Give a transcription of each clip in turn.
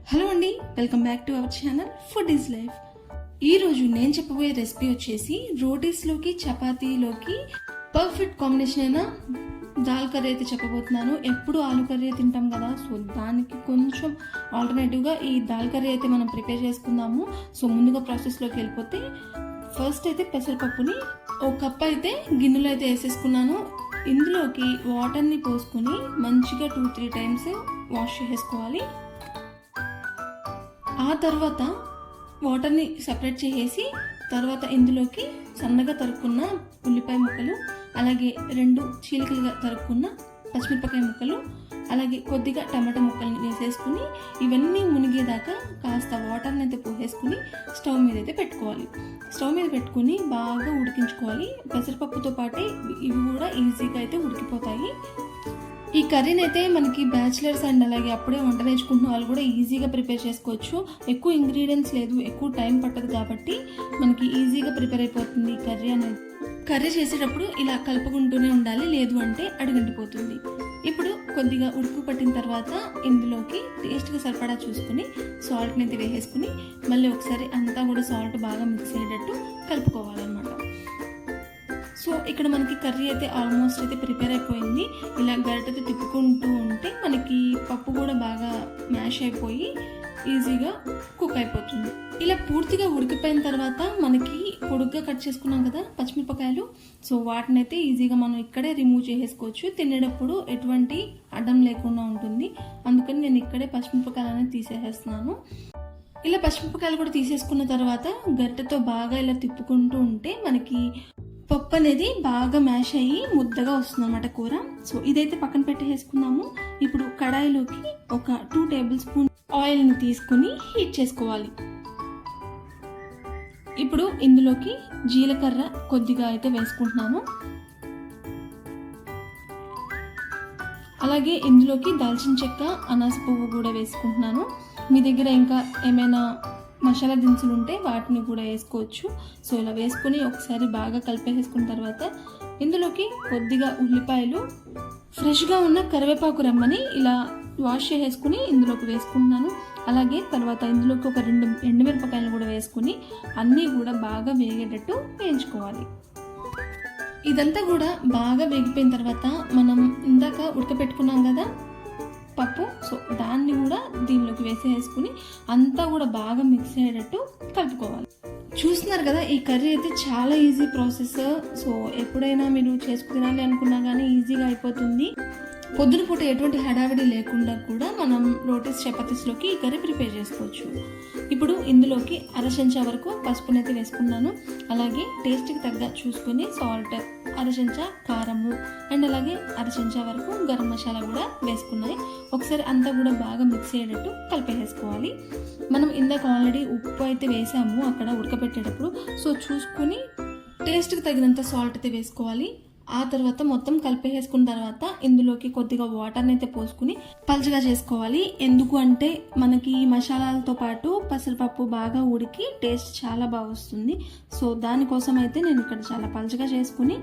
Hello అండి, welcome back to our channel food is life. ఈరోజు నేను చెప్పబోయే రెసిపీ వచ్చేసి రోటీస్లోకి చపాతీలోకి పర్ఫెక్ట్ కాంబినేషన్ అయిన దాల్ కర్రీ అయితే చెప్పబోతున్నాను. ఎప్పుడు ఆలు కర్రీ తింటాం కదా, సో దానికి కొంచెం ఆల్టర్నేటివ్గా ఈ దాల్ కర్రీ అయితే మనం ప్రిపేర్ చేసుకుందాము. సో ముందుగా ప్రాసెస్లోకి వెళ్ళిపోతే ఫస్ట్ అయితే పెసరపప్పుని ఒక కప్ అయితే గిన్నెలో అయితే వేసేసుకున్నాను. ఇందులోకి వాటర్ని పోసుకొని మంచిగా 2-3 టైమ్స్ వాష్ చేసేసుకోవాలి. ఆ తర్వాత వాటర్ని సపరేట్ చేసేసి తర్వాత ఇందులోకి సన్నగా తరుక్కున్న ఉల్లిపాయ ముక్కలు, అలాగే 2 చీలికలుగా తరుక్కున్న పచ్చిమిరపకాయ ముక్కలు, అలాగే కొద్దిగా టమాటా ముక్కల్ని వేసేసుకుని ఇవన్నీ మునిగేదాకా కాస్త వాటర్ని అయితే పోసేసుకుని స్టవ్ మీద అయితే పెట్టుకోవాలి. స్టవ్ మీద పెట్టుకుని బాగా ఉడికించుకోవాలి. పెసరపప్పుతో పాటే ఇవి కూడా ఈజీగా అయితే ఉడికిపోతాయి. ఈ కర్రీని అయితే మనకి బ్యాచిలర్స్ అండ్ అలాగే అప్పుడే వంట నేర్చుకుంటున్న వాళ్ళు కూడా ఈజీగా ప్రిపేర్ చేసుకోవచ్చు. ఎక్కువ ఇంగ్రీడియంట్స్ లేదు, ఎక్కువ టైం పట్టదు కాబట్టి మనకి ఈజీగా ప్రిపేర్ అయిపోతుంది ఈ కర్రీ అనేది. కర్రీ చేసేటప్పుడు ఇలా కలుపుకుంటూనే ఉండాలి, లేదు అంటే అడుగంటిపోతుంది. ఇప్పుడు కొద్దిగా ఉడుకు పట్టిన తర్వాత ఇందులోకి టేస్ట్గా సరిపడా చూసుకుని సాల్ట్ని అయితే వేసేసుకుని మళ్ళీ ఒకసారి అంతా కూడా సాల్ట్ బాగా మిక్స్ అయ్యేటట్టు కలుపుకోవాలన్నమాట. సో ఇక్కడ మనకి కర్రీ అయితే ఆల్మోస్ట్ అయితే ప్రిపేర్ అయిపోయింది. ఇలా గరిటెతో తిప్పుకుంటూ ఉంటే మనకి పప్పు కూడా బాగా మ్యాష్ అయిపోయి ఈజీగా కుక్ అయిపోతుంది. ఇలా పూర్తిగా ఉడికిపోయిన తర్వాత మనకి పొడుగ్గా కట్ చేసుకున్నాం కదా పచ్చిమిరపకాయలు, సో వాటిని అయితే ఈజీగా మనం ఇక్కడే రిమూవ్ చేసేసుకోవచ్చు. తినేటప్పుడు ఎటువంటి అడ్డం లేకుండా ఉంటుంది. అందుకని నేను ఇక్కడే పచ్చిమిరపకాయలు అనేది తీసేసేస్తున్నాను. ఇలా పచ్చిమిరపకాయలు కూడా తీసేసుకున్న తర్వాత గరిటెతో బాగా ఇలా తిప్పుకుంటూ ఉంటే మనకి పప్పు అనేది బాగా మ్యాష్ అయ్యి ముద్దగా వస్తుంది అన్నమాట కూర. సో ఇదైతే పక్కన పెట్టేసుకున్నాము. ఇప్పుడు కడాయిలోకి ఒక 2 టేబుల్ స్పూన్ ఆయిల్ని తీసుకుని హీట్ చేసుకోవాలి. ఇప్పుడు ఇందులోకి జీలకర్ర కొద్దిగా అయితే వేసుకుంటున్నాను. అలాగే ఇందులోకి దాల్చిన చెక్క, అనాస పువ్వు కూడా వేసుకుంటున్నాను. మీ దగ్గర ఇంకా ఏమైనా మసాలా దినుసులు ఉంటే వాటిని కూడా వేసుకోవచ్చు. సో ఇలా వేసుకొని ఒకసారి బాగా కలిపేసుకున్న తర్వాత ఇందులోకి కొద్దిగా ఉల్లిపాయలు, ఫ్రెష్గా ఉన్న కరివేపాకు రెమ్మని ఇలా వాష్ చేసేసుకుని ఇందులోకి వేసుకుంటున్నాను. అలాగే తర్వాత ఇందులోకి ఒక 2 ఎండుమిరపకాయలు కూడా వేసుకుని అన్నీ కూడా బాగా వేగేటట్టు వేయించుకోవాలి. ఇదంతా కూడా బాగా వేగిపోయిన తర్వాత మనం ఇందాక ఉడకపెట్టుకున్నాం కదా పప్పు, సో దాన్ని కూడా దీనిలోకి వేసేసుకుని అంతా కూడా బాగా మిక్స్ అయ్యేటట్టు కలుపుకోవాలి. చూస్తున్నారు కదా, ఈ కర్రీ అయితే చాలా ఈజీ ప్రాసెస్. సో ఎప్పుడైనా మీరు చేసుకు తినాలి అనుకున్నా కానీ ఈజీగా అయిపోతుంది. పొద్దున పూట ఎటువంటి హడావిడి లేకుండా కూడా మనం రోటీస్ చపాతీస్లోకి ఈ కర్రీ ప్రిపేర్ చేసుకోవచ్చు. ఇప్పుడు ఇందులోకి 1/2 చెంచా వరకు పసుపునైతే వేసుకున్నాను. అలాగే టేస్ట్కి తగ్గ చూసుకొని సాల్ట్, 1/2 చెంచా కారము అండ్ అలాగే 1/2 చెంచా వరకు గరం మసాలా కూడా వేసుకున్నాయి. ఒకసారి అంతా కూడా బాగా మిక్స్ అయ్యేటట్టు కలిపేసుకోవాలి. మనం ఇందాక ఆల్రెడీ ఉప్పు అయితే వేసాము అక్కడ ఉడకబెట్టేటప్పుడు, సో చూసుకుని టేస్ట్కి తగినంత సాల్ట్ అయితే వేసుకోవాలి. ఆ తర్వాత మొత్తం కలిపేసుకున్న తర్వాత ఇందులోకి కొద్దిగా వాటర్ని అయితే పోసుకుని పల్చగా చేసుకోవాలి. ఎందుకు అంటే మనకి మసాలాలతో పాటు పెసరపప్పు బాగా ఉడికి టేస్ట్ చాలా బాగా వస్తుంది. సో దానికోసం అయితే నేను ఇక్కడ చాలా పల్చగా చేసుకుని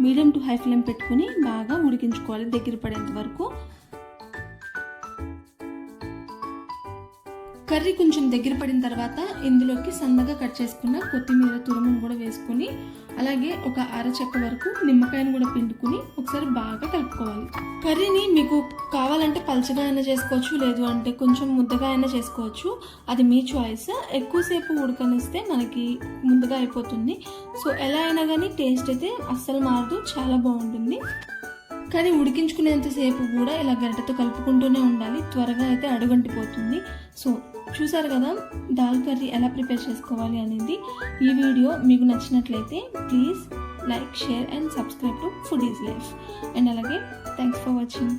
మీడియం టు హై ఫ్లేమ్ పెట్టుకుని బాగా ఉడికించుకోవాలి దగ్గర పడేంత వరకు. కర్రీ కొంచెం దగ్గర పడిన తర్వాత ఇందులోకి సన్నగా కట్ చేసుకున్న కొత్తిమీర తురుమును కూడా వేసుకుని అలాగే ఒక 1/2 చెక్క వరకు నిమ్మకాయను కూడా పిండుకుని ఒకసారి బాగా కలుపుకోవాలి. కర్రీని మీకు కావాలంటే పల్చగా అయినా చేసుకోవచ్చు, లేదు అంటే కొంచెం ముద్దగా అయినా చేసుకోవచ్చు. అది మీ చాయిస్. ఎక్కువసేపు ఉడకనిస్తే మనకి ముద్దగా అయిపోతుంది. సో ఎలా అయినా కానీ టేస్ట్ అయితే అస్సలు మారదు, చాలా బాగుంటుంది. కానీ ఉడికించుకునేంతసేపు కూడా ఇలా గరిటెతో కలుపుకుంటూనే ఉండాలి, త్వరగా అయితే అడుగంటిపోతుంది. సో చూసారు కదా దాల్ కర్రీ ఎలా ప్రిపేర్ చేసుకోవాలి అనేది. ఈ వీడియో మీకు నచ్చినట్లయితే please like, share and subscribe to food is life. And అలాగే థ్యాంక్స్ ఫర్ వాచింగ్.